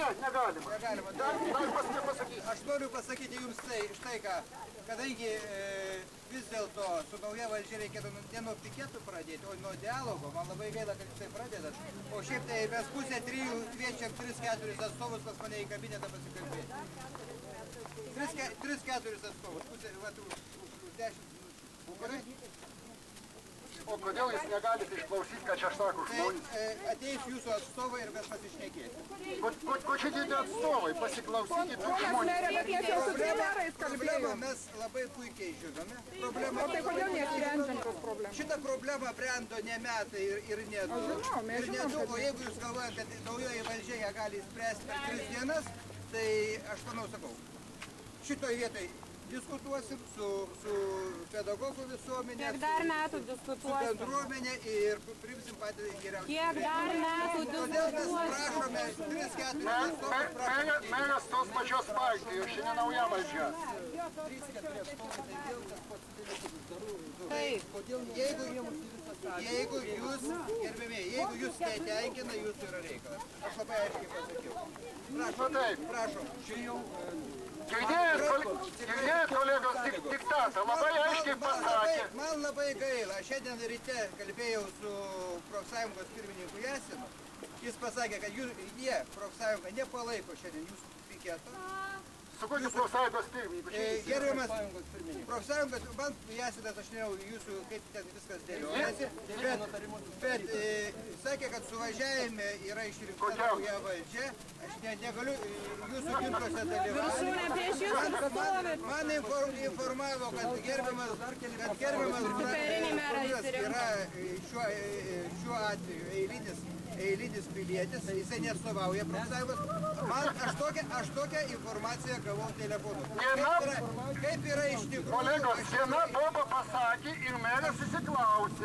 Ne, negalima. Negalima. Dar pasakyti. Aš noriu pasakyti jums štai ką, kadangi vis dėlto su nauja valdžia reikėtų ne nuo piketų pradėti, o nuo dialogo. Man labai gaila, kad jūs tai pradedat. O šiaip tai mes pusę 3 kviečiam 3-4 atstovus pas mane į kabinetą pasikalbėti. 3-4 atstovus, pusę, vat, už 10 minučių. O kodėl jūs negalite išklausyti, ką čia sako žmonės? Tai ateis jūsų atstovai ir mes pasišnekėsim. Ko čia dėti atstovai? Pasiklausykite tų žmonės. Problemą mes labai puikiai žinome. O tai kodėl nesprendžiam tos problemas? Šitą problemą brendo ne metai ir ne du. O jeigu jūs galvojate, kad naujoji valdžia ją gali spręsti per 3 dienas, tai aš manau sakau, šitoj vietoj diskutuosim su pedagogų visuomenė, Kiek dar metų su diskutuosim? bendruomenė ir priimsim patį geriausią. Kiek dar metų Todėl mes prašome 3-4 atstovus, prašome. Meras tos pačios partijos, šiandien nauja valdžia. 3-4 atstovai, tai vėl tas pats dalykas. Taip. Jeigu jūs, gerbėmiai, jeigu jūs netenkina, jūsų yra reikalas. Aš labai aiškiai pasakiau. Prašom. Girdėjot kolegos diktatą, labai aiškiai pasakė. Man labai gaila. Šiandien ryte kalbėjau su profsąjungos pirmininku Jasinu. Jis pasakė, kad jie, profsąjunga, nepalaiko šiandien jūsų piketo. Su kokiu profsąjungos pirmininku? Gerbiamas profsąjungas, man Jasinas, aš nežinau jūsų, kaip ten viskas dėliojasi, bet sakė, kad suvažiavime yra išrinkta nauja valdžia. Aš negaliu jūsų ginčuose dalyvauti. Man informavo, kad gerbiamas yra šiuo atveju eilinis pilietis, jisai neatstovauja profsąjungos. Aš tokią informaciją gavau telefonu. Kaip yra iš tikrųjų... Kolegos, viena boba pasakė ir meras įsiklausė.